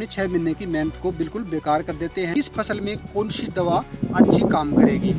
6 महीने की मेहनत को बिल्कुल बेकार कर देते हैं। इस फसल में कौन सी दवा अच्छी काम करेगी?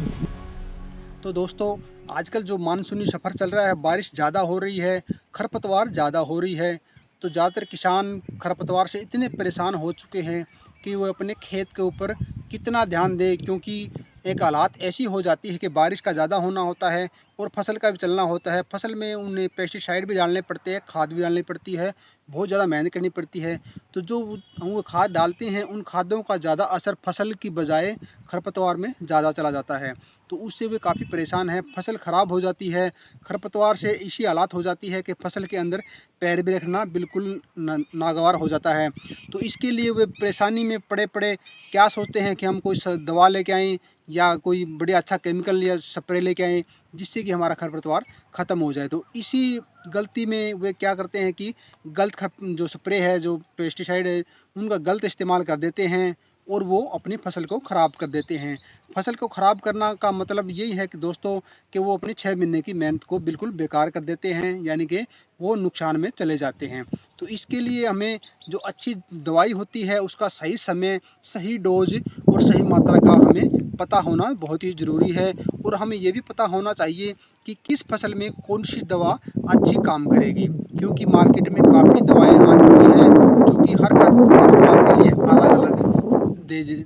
तो दोस्तों, आजकल जो मानसूनी सफ़र चल रहा है, बारिश ज़्यादा हो रही है, खरपतवार ज़्यादा हो रही है, तो ज़्यादातर किसान खरपतवार से इतने परेशान हो चुके हैं कि वो अपने खेत के ऊपर कितना ध्यान दें, क्योंकि एक हालात ऐसी हो जाती है कि बारिश का ज़्यादा होना होता है और फसल का भी चलना होता है। फसल में उन्हें पेस्टिसाइड भी डालने पड़ते हैं, खाद भी डालनी पड़ती है, बहुत ज़्यादा मेहनत करनी पड़ती है। तो जो वो खाद डालते हैं, उन खादों का ज़्यादा असर फसल की बजाय खरपतवार में ज़्यादा चला जाता है, तो उससे वे काफ़ी परेशान हैं। फसल ख़राब हो जाती है, खरपतवार से ऐसी हालात हो जाती है कि फसल के अंदर पैर भी रखना बिल्कुल नागवार हो जाता है। तो इसके लिए वे परेशानी में पड़े पड़े क्या सोचते हैं कि हम कोई दवा लेके आएँ या कोई बढ़िया अच्छा केमिकल या स्प्रे लेके आएँ, जिससे कि हमारा खरपतवार ख़त्म हो जाए। तो इसी गलती में वे क्या करते हैं कि गलत जो स्प्रे है, जो पेस्टिसाइड है, उनका गलत इस्तेमाल कर देते हैं और वो अपनी फसल को ख़राब कर देते हैं। फसल को ख़राब करना का मतलब यही है कि दोस्तों, कि वो अपनी 6 महीने की मेहनत को बिल्कुल बेकार कर देते हैं, यानी कि वो नुकसान में चले जाते हैं। तो इसके लिए हमें जो अच्छी दवाई होती है, उसका सही समय, सही डोज़ और सही मात्रा का हमें पता होना बहुत ही ज़रूरी है। और हमें ये भी पता होना चाहिए कि किस फसल में कौन-सी दवा अच्छी काम करेगी, क्योंकि मार्केट में काफ़ी दवाएँ आ चुकी हैं, जो कि हर खरपतवार के लिए अलग-अलग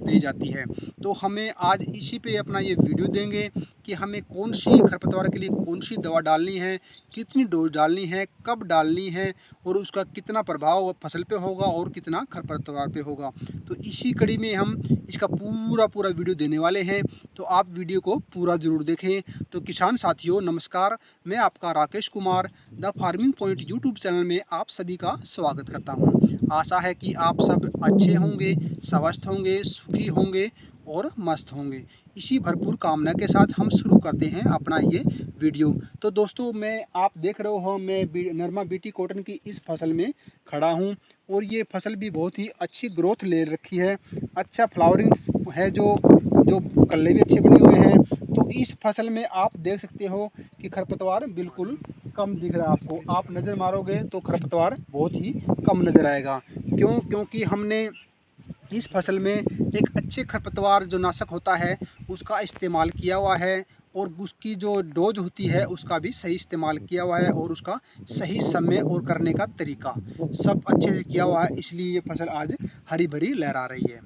दी जाती है। तो हमें आज इसी पे अपना ये वीडियो देंगे कि हमें कौन सी खरपतवार के लिए कौन सी दवा डालनी है, कितनी डोज डालनी है, कब डालनी है और उसका कितना प्रभाव फसल पे होगा और कितना खरपतवार पे होगा। तो इसी कड़ी में हम इसका पूरा वीडियो देने वाले हैं, तो आप वीडियो को पूरा ज़रूर देखें। तो किसान साथियों नमस्कार, मैं आपका Rakesh Kumar the farming point YouTube channel में आप सभी का स्वागत करता हूँ। आशा है कि आप सब अच्छे होंगे, स्वस्थ होंगे, सुखी होंगे और मस्त होंगे। इसी भरपूर कामना के साथ हम शुरू करते हैं अपना ये वीडियो। तो दोस्तों, आप देख रहे हो, मैं नरमा बीटी कॉटन की इस फसल में खड़ा हूँ और ये फसल भी बहुत ही अच्छी ग्रोथ ले रखी है, अच्छा फ्लावरिंग है, जो जो कल्ले भी अच्छे बने हुए हैं। तो इस फसल में आप देख सकते हो कि खरपतवार बिल्कुल कम दिख रहा है आपको। आप नज़र मारोगे तो खरपतवार बहुत ही कम नज़र आएगा। क्यों? क्योंकि हमने इस फसल में एक अच्छे खरपतवार जो नाशक होता है, उसका इस्तेमाल किया हुआ है और उसकी जो डोज होती है, उसका भी सही इस्तेमाल किया हुआ है और उसका सही समय और करने का तरीका सब अच्छे से किया हुआ है। इसलिए ये फसल आज हरी भरी लहरा रही है।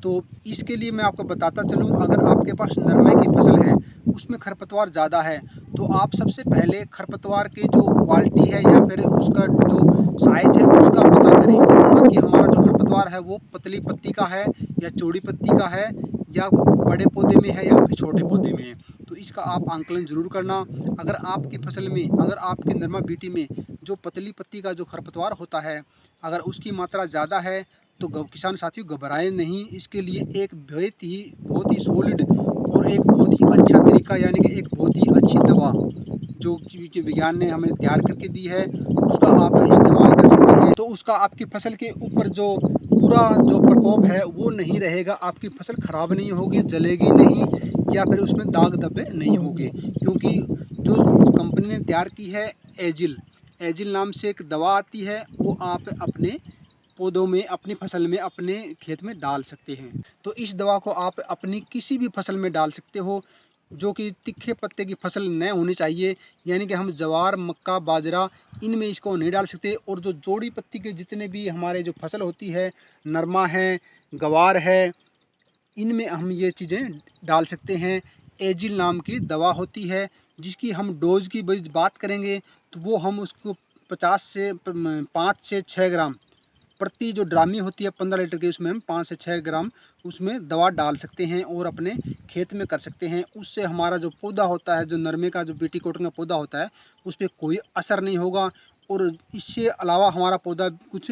तो इसके लिए मैं आपको बताता चलूँ, अगर आपके पास नरमे की फसल है, उसमें खरपतवार ज़्यादा है, तो आप सबसे पहले खरपतवार की जो क्वालिटी है या फिर उसका जो साइज है, उसका पता करें कि हमारा जो खरपतवार है वो पतली पत्ती का है या चौड़ी पत्ती का है, या बड़े पौधे में है या फिर छोटे पौधे में है। तो इसका आप आंकलन ज़रूर करना। अगर आपकी फसल में, अगर आपके नरमा बीटी में जो पतली पत्ती का जो खरपतवार होता है, अगर उसकी मात्रा ज़्यादा है, तो किसान साथियों घबराएं नहीं। इसके लिए एक बहुत ही सॉलिड और एक बहुत ही अच्छा तरीका, यानी कि एक बहुत ही अच्छी दवा जो कि विज्ञान ने हमें तैयार करके दी है, उसका आप इस्तेमाल कर सकते हैं। तो उसका आपकी फसल के ऊपर जो पूरा जो प्रकोप है वो नहीं रहेगा, आपकी फसल ख़राब नहीं होगी, जलेगी नहीं या फिर उसमें दाग धब्बे नहीं होंगे, क्योंकि जो कंपनी ने तैयार की है एजिल, एजिल नाम से एक दवा आती है, वो आप अपने पौधों में, अपनी फसल में, अपने खेत में डाल सकते हैं। तो इस दवा को आप अपनी किसी भी फसल में डाल सकते हो, जो कि तीखे पत्ते की फसल न होनी चाहिए, यानी कि हम ज्वार, मक्का, बाजरा, इनमें इसको नहीं डाल सकते। और जो जोड़ी पत्ती के जितने भी हमारे जो फसल होती है, नरमा है, गवार है, इनमें हम ये चीज़ें डाल सकते हैं। एजिल नाम की दवा होती है, जिसकी हम डोज़ की बात करेंगे, तो वो हम उसको 50 से 5 से 6 ग्राम प्रति जो ड्रामी होती है 15 लीटर की, उसमें हम 5 से 6 ग्राम उसमें दवा डाल सकते हैं और अपने खेत में कर सकते हैं। उससे हमारा जो पौधा होता है, जो नरमे का जो बीटी कॉटन का पौधा होता है, उस पर कोई असर नहीं होगा। और इससे अलावा हमारा पौधा कुछ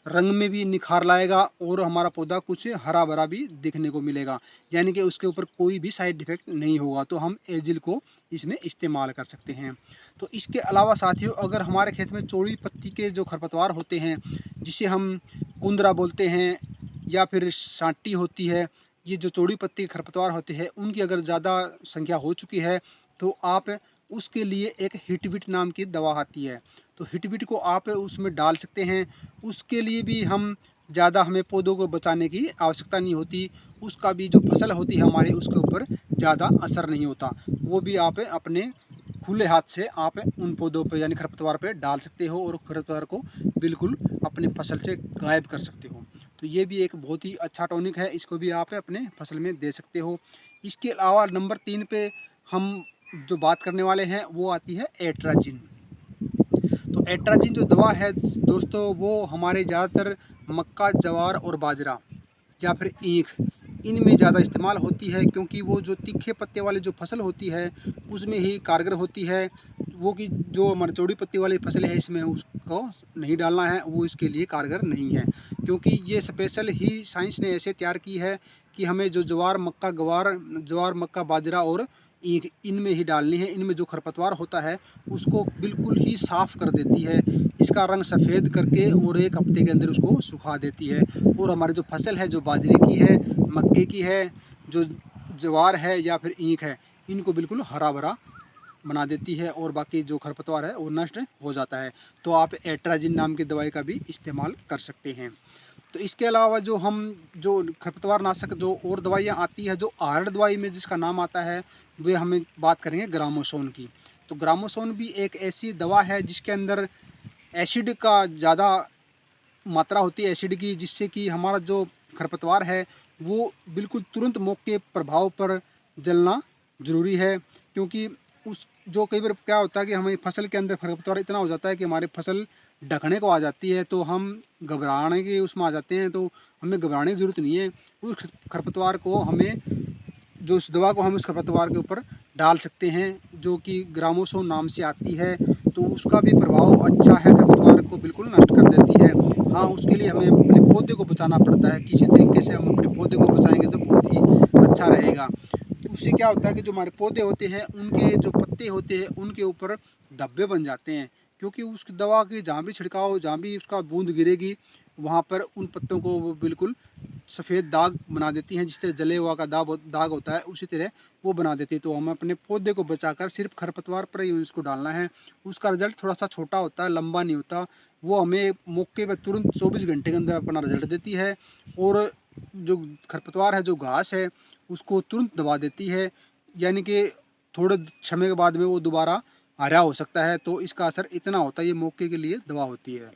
रंग में भी निखार लाएगा और हमारा पौधा कुछ हरा भरा भी दिखने को मिलेगा, यानी कि उसके ऊपर कोई भी साइड इफ़ेक्ट नहीं होगा। तो हम एजिल को इसमें इस्तेमाल कर सकते हैं। तो इसके अलावा साथियों, अगर हमारे खेत में चौड़ी पत्ती के जो खरपतवार होते हैं, जिसे हम कुंदरा बोलते हैं या फिर सांटी होती है, ये जो चौड़ी पत्ती के खरपतवार होते हैं, उनकी अगर ज़्यादा संख्या हो चुकी है, तो आप उसके लिए एक हिटविट नाम की दवा आती है, तो हिटविट को आप उसमें डाल सकते हैं। उसके लिए भी हम ज़्यादा हमें पौधों को बचाने की आवश्यकता नहीं होती, उसका भी जो फसल होती है हमारी उसके ऊपर ज़्यादा असर नहीं होता। वो भी आप अपने खुले हाथ से आप उन पौधों पे यानी खरपतवार पे डाल सकते हो और खरपतवार को बिल्कुल अपनी फसल से गायब कर सकते हो। तो ये भी एक बहुत ही अच्छा टॉनिक है, इसको भी आप अपने फसल में दे सकते हो। इसके अलावा नंबर 3 पे हम जो बात करने वाले हैं वो आती है एट्राजिन। तो एट्राजिन जो दवा है दोस्तों, वो हमारे ज़्यादातर मक्का, ज्वार और बाजरा या फिर ईख, इनमें ज़्यादा इस्तेमाल होती है, क्योंकि वो जो तीखे पत्ते वाली जो फसल होती है उसमें ही कारगर होती है। वो कि जो हमारी चौड़ी पत्ती वाली फसल है इसमें उसको नहीं डालना है, वो इसके लिए कारगर नहीं है, क्योंकि ये स्पेशल ही साइंस ने ऐसे तैयार की है कि हमें जो ज्वार मक्का बाजरा और ईख इनमें ही डालनी है। इनमें जो खरपतवार होता है उसको बिल्कुल ही साफ़ कर देती है, इसका रंग सफ़ेद करके और 1 हफ्ते के अंदर उसको सुखा देती है। और हमारी जो फसल है, जो बाजरे की है, मक्के की है, जो ज्वार है या फिर ईख है, इनको बिल्कुल हरा भरा बना देती है और बाकी जो खरपतवार है वो नष्ट हो जाता है। तो आप एट्राजिन नाम की दवाई का भी इस्तेमाल कर सकते हैं। तो इसके अलावा जो खरपतवार नाशक जो और दवाइयाँ आती है, जो आयरन दवाई में जिसका नाम आता है, वे हमें बात करेंगे ग्रामोसोन की। तो ग्रामोसोन भी एक ऐसी दवा है जिसके अंदर एसिड का ज़्यादा मात्रा होती है, एसिड की, जिससे कि हमारा जो खरपतवार है वो बिल्कुल तुरंत मौके प्रभाव पर जलना ज़रूरी है। क्योंकि उस जो कई बार क्या होता है कि हमें फसल के अंदर खरपतवार इतना हो जाता है कि हमारी फसल ढकने को आ जाती है, तो हम घबराने के उसमें आ जाते हैं। तो हमें घबराने की ज़रूरत नहीं है, उस खरपतवार को हमें जो उस दवा को हम उस खरपतवार के ऊपर डाल सकते हैं, जो कि ग्रामोसोन नाम से आती है। तो उसका भी प्रभाव अच्छा है, खरपतवार को बिल्कुल नष्ट कर देती है। हाँ, उसके लिए हमें अपने पौधे को बचाना पड़ता है, किसी तरीके से हम अपने पौधे को बचाएंगे तो बहुत ही अच्छा रहेगा। उससे क्या होता है कि जो हमारे पौधे होते हैं उनके जो पत्ते होते हैं उनके ऊपर धब्बे बन जाते हैं, क्योंकि उस दवा की जहाँ भी छिड़काव, जहाँ भी उसका बूंद गिरेगी, वहाँ पर उन पत्तों को वो बिल्कुल सफ़ेद दाग बना देती हैं। जिस तरह जले हुआ का दाग होता है उसी तरह वो बना देती है। तो हमें अपने पौधे को बचाकर सिर्फ खरपतवार पर ही उसको डालना है। उसका रिजल्ट थोड़ा सा छोटा होता है, लंबा नहीं होता। वो हमें मौके पर तुरंत 24 घंटे के अंदर अपना रिजल्ट देती है। और जो खरपतवार है, जो घास है, उसको तुरंत दबा देती है, यानी कि थोड़े समय के बाद में वो दोबारा हरा हो सकता है। तो इसका असर इतना होता है, ये मौके के लिए दवा होती है।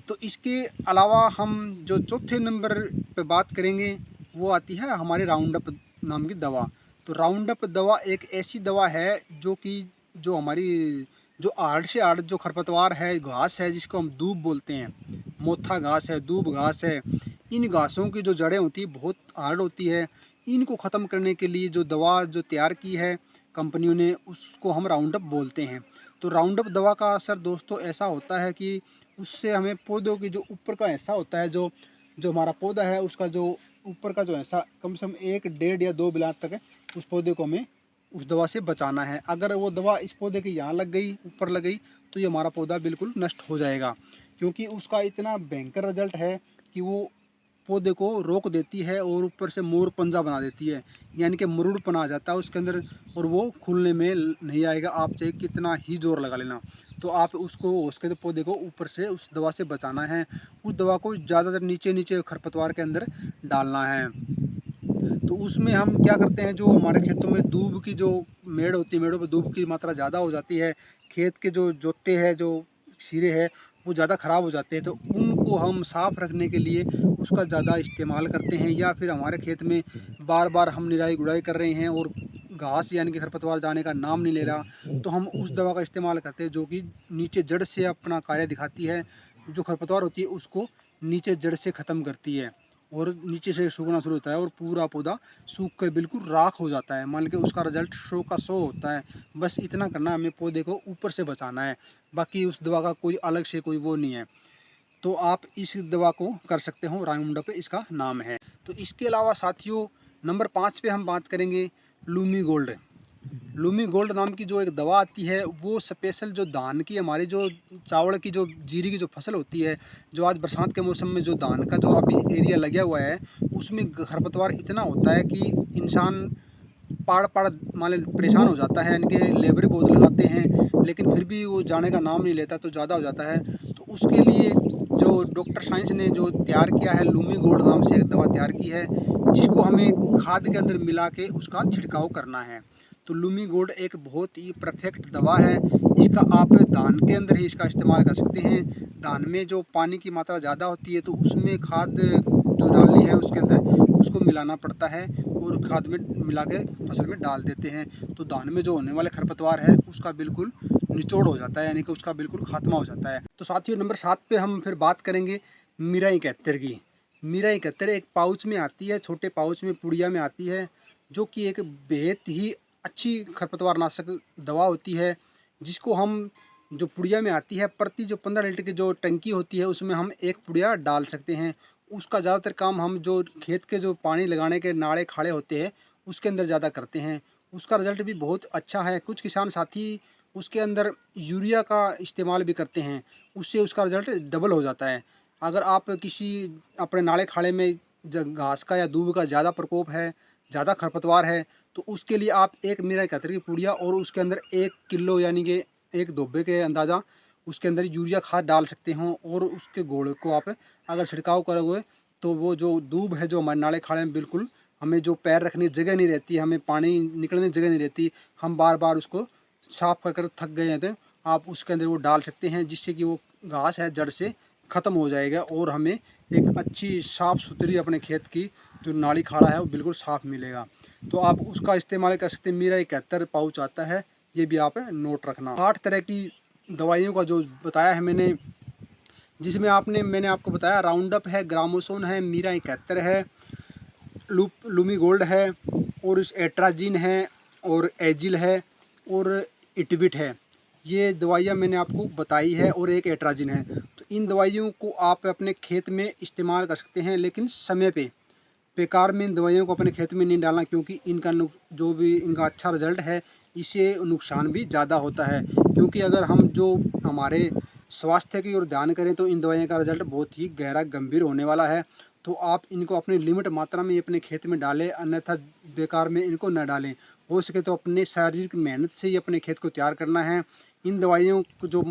तो इसके अलावा हम जो चौथे नंबर पे बात करेंगे वो आती है हमारी राउंडअप नाम की दवा। तो राउंडअप दवा एक ऐसी दवा है जो कि जो हमारी जो आड़ से आड़ जो खरपतवार है, घास है, जिसको हम दूब बोलते हैं, मोथा घास है, दूब घास है, इन घासों की जो जड़ें होती है बहुत हार्ड होती है। इनको ख़त्म करने के लिए जो दवा जो तैयार की है कंपनियों ने, उसको हम राउंडअप बोलते हैं। तो राउंडअप दवा का असर दोस्तों ऐसा होता है कि उससे हमें पौधों की जो ऊपर का हिस्सा होता है, जो जो हमारा पौधा है उसका जो ऊपर का जो हिस्सा, कम से कम 1, 1.5 या 2 बिलात तक है, उस पौधे को हमें उस दवा से बचाना है। अगर वो दवा इस पौधे के यहाँ लग गई, ऊपर लग गई, तो ये हमारा पौधा बिल्कुल नष्ट हो जाएगा, क्योंकि उसका इतना भयंकर रिजल्ट है कि वो पौधे को रोक देती है और ऊपर से मोर पंजा बना देती है, यानी कि मुरुड़पन आ जाता है उसके अंदर और वो खुलने में नहीं आएगा, आप चाहे कितना ही जोर लगा लेना। तो आप उसको उसके तो पौधे को ऊपर से उस दवा से बचाना है। उस दवा को ज़्यादातर नीचे नीचे खरपतवार के अंदर डालना है। तो उसमें हम क्या करते हैं, जो हमारे खेतों में दूब की जो मेड़ होती है, मेड़ों पर दूब की मात्रा ज़्यादा हो जाती है, खेत के जो जोते हैं, जो सिरे हैं, वो ज़्यादा ख़राब हो जाते हैं, तो उनको हम साफ़ रखने के लिए उसका ज़्यादा इस्तेमाल करते हैं। या फिर हमारे खेत में बार बार हम निराई गुड़ाई कर रहे हैं और घास यानी कि खरपतवार जाने का नाम नहीं ले रहा, तो हम उस दवा का इस्तेमाल करते हैं जो कि नीचे जड़ से अपना कार्य दिखाती है। जो खरपतवार होती है उसको नीचे जड़ से ख़त्म करती है और नीचे से सूखना शुरू होता है और पूरा पौधा सूख कर बिल्कुल राख हो जाता है। मान के उसका रिजल्ट 100 का 100 होता है। बस इतना करना है, हमें पौधे को ऊपर से बचाना है, बाकी उस दवा का कोई अलग से कोई वो नहीं है। तो आप इस दवा को कर सकते हो, राउंडअप इसका नाम है। तो इसके अलावा साथियों नंबर 5 पे हम बात करेंगे लूमी गोल्ड। लूमी गोल्ड नाम की जो एक दवा आती है, वो स्पेशल जो धान की हमारी जो चावल की जो जीरी की जो फसल होती है, जो आज बरसात के मौसम में जो धान का जो अभी एरिया लगा हुआ है, उसमें खरपतवार इतना होता है कि इंसान पाड़ पाड़ मान ले परेशान हो जाता है, यानी कि लेबर बहुत लगाते हैं लेकिन फिर भी वो जाने का नाम नहीं लेता, तो ज़्यादा हो जाता है। तो उसके लिए जो डॉक्टर साइंस ने जो तैयार किया है, लूमी गोल्ड नाम से एक दवा तैयार की है, जिसको हमें खाद के अंदर मिला के उसका छिड़काव करना है। तो लूमी गोल्ड एक बहुत ही परफेक्ट दवा है। इसका आप धान के अंदर ही इसका इस्तेमाल कर सकते हैं। धान में जो पानी की मात्रा ज़्यादा होती है तो उसमें खाद जो डालनी है उसके अंदर उसको मिलाना पड़ता है और खाद में मिला के फसल में डाल देते हैं। तो धान में जो होने वाले खरपतवार है उसका बिल्कुल निचोड़ हो जाता है, यानी कि उसका बिल्कुल खात्मा हो जाता है। तो साथियों, नंबर 7 पे हम फिर बात करेंगे मीरा 71 की। मीरा 71 एक पाउच में आती है, छोटे पाउच में पुड़िया में आती है, जो कि एक बेहद ही अच्छी खरपतवार नाशक दवा होती है, जिसको हम जो पुड़िया में आती है प्रति जो 15 लीटर की जो टंकी होती है उसमें हम एक पुड़िया डाल सकते हैं। उसका ज़्यादातर काम हम जो खेत के जो पानी लगाने के नाले खाड़े होते हैं उसके अंदर ज़्यादा करते हैं। उसका रिज़ल्ट भी बहुत अच्छा है। कुछ किसान साथी उसके अंदर यूरिया का इस्तेमाल भी करते हैं, उससे उसका रिज़ल्ट डबल हो जाता है। अगर आप किसी अपने नाले खाड़े में घास का या दूब का ज़्यादा प्रकोप है, ज़्यादा खरपतवार है, तो उसके लिए आप एक मीरा 71 की पुड़िया और उसके अंदर 1 किलो यानी कि एक दोब्बे के अंदाज़ा उसके अंदर यूरिया खाद डाल सकते हो और उसके घोल को आप अगर छिड़काव करोगे तो वो जो दूब है जो हमारे नाले खाड़े में बिल्कुल हमें जो पैर रखने की जगह नहीं रहती, हमें पानी निकलने की जगह नहीं रहती, हम बार बार उसको साफ कर कर थक गए हैं, तो आप उसके अंदर वो डाल सकते हैं, जिससे कि वो घास है जड़ से ख़त्म हो जाएगा और हमें एक अच्छी साफ़ सुथरी अपने खेत की जो नाली खाड़ा है वो बिल्कुल साफ़ मिलेगा। तो आप उसका इस्तेमाल कर सकते हैं। मीरा 71 पाउच आता है, ये भी आप नोट रखना। 8 तरह की दवाइयों का जो बताया है मैंने, जिसमें मैंने आपको बताया राउंडअप है, ग्रामोसोन है, मीरा 71 है, लूमी गोल्ड है और इस एट्राजिन है और एजिल है और इटविट है। ये दवाइयाँ मैंने आपको बताई है और एक एट्राजिन है। तो इन दवाइयों को आप अपने खेत में इस्तेमाल कर सकते हैं, लेकिन समय पे। बेकार में इन दवाइयों को अपने खेत में नहीं डालना, क्योंकि इनका जो भी इनका अच्छा रिजल्ट है इससे नुकसान भी ज़्यादा होता है। क्योंकि अगर हम जो हमारे स्वास्थ्य की ओर ध्यान करें तो इन दवाइयों का रिजल्ट बहुत ही गहरा गंभीर होने वाला है। तो आप इनको अपनी लिमिट मात्रा में अपने खेत में डालें, अन्यथा बेकार में इनको न डालें। हो सके तो अपने शारीरिक मेहनत से ही अपने खेत को तैयार करना है। इन दवाइयों को जो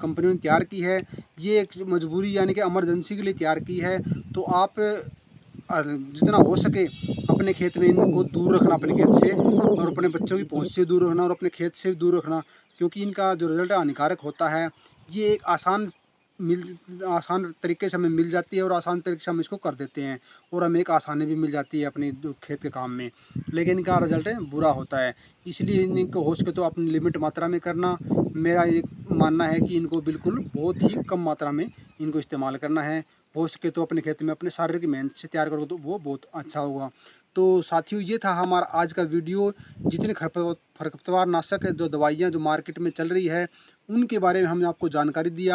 कंपनियों ने तैयार की है ये एक मजबूरी यानी कि इमरजेंसी के लिए तैयार की है। तो आप जितना हो सके अपने खेत में इनको दूर रखना अपने खेत से, और अपने बच्चों की पहुंच से दूर रखना और अपने खेत से दूर रखना, क्योंकि इनका जो रिज़ल्ट हानिकारक होता है ये एक आसान तरीके से हमें मिल जाती है और आसान तरीके से हम इसको कर देते हैं और हमें एक आसानी भी मिल जाती है अपने जो खेत के काम में, लेकिन इनका रिज़ल्ट बुरा होता है। इसलिए इनको हो सके तो अपनी लिमिट मात्रा में करना। मेरा ये मानना है कि इनको बिल्कुल बहुत ही कम मात्रा में इनको इस्तेमाल करना है। हो सके तो अपने खेत में अपने शारीरिक मेहनत से तैयार करोगे तो वो बहुत अच्छा होगा। तो साथियों, ये था हमारा आज का वीडियो। जितने खरपतवार नाशक जो दवाइयाँ जो मार्केट में चल रही है उनके बारे में हमने आपको जानकारी दी।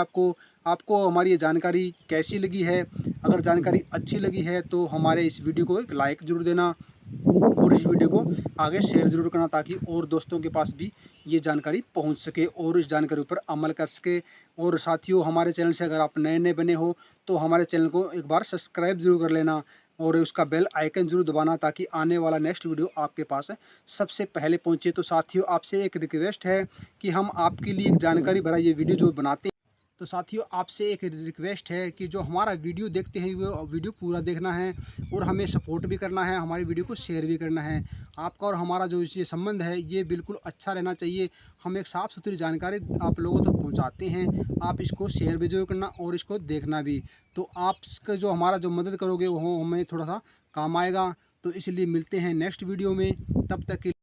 आपको हमारी ये जानकारी कैसी लगी है? अगर जानकारी अच्छी लगी है तो हमारे इस वीडियो को एक लाइक ज़रूर देना और इस वीडियो को आगे शेयर ज़रूर करना, ताकि और दोस्तों के पास भी ये जानकारी पहुंच सके और इस जानकारी पर अमल कर सके। और साथियों, हमारे चैनल से अगर आप नए बने हो तो हमारे चैनल को एक बार सब्सक्राइब ज़रूर कर लेना और उसका बेल आइकन ज़रूर दबाना, ताकि आने वाला नेक्स्ट वीडियो आपके पास सबसे पहले पहुंचे। तो साथियों, आपसे एक रिक्वेस्ट है कि हम आपके लिए एक जानकारी भरा ये वीडियो जो बनाते हैं, तो साथियों आपसे एक रिक्वेस्ट है कि जो हमारा वीडियो देखते हैं वो वीडियो पूरा देखना है और हमें सपोर्ट भी करना है, हमारी वीडियो को शेयर भी करना है। आपका और हमारा जो ये संबंध है ये बिल्कुल अच्छा रहना चाहिए। हम एक साफ़ सुथरी जानकारी आप लोगों तक पहुंचाते हैं, आप इसको शेयर भी जरूर करना और इसको देखना भी। तो आपका जो हमारा जो मदद करोगे वो हमें थोड़ा सा काम आएगा। तो इसलिए मिलते हैं नेक्स्ट वीडियो में, तब तक के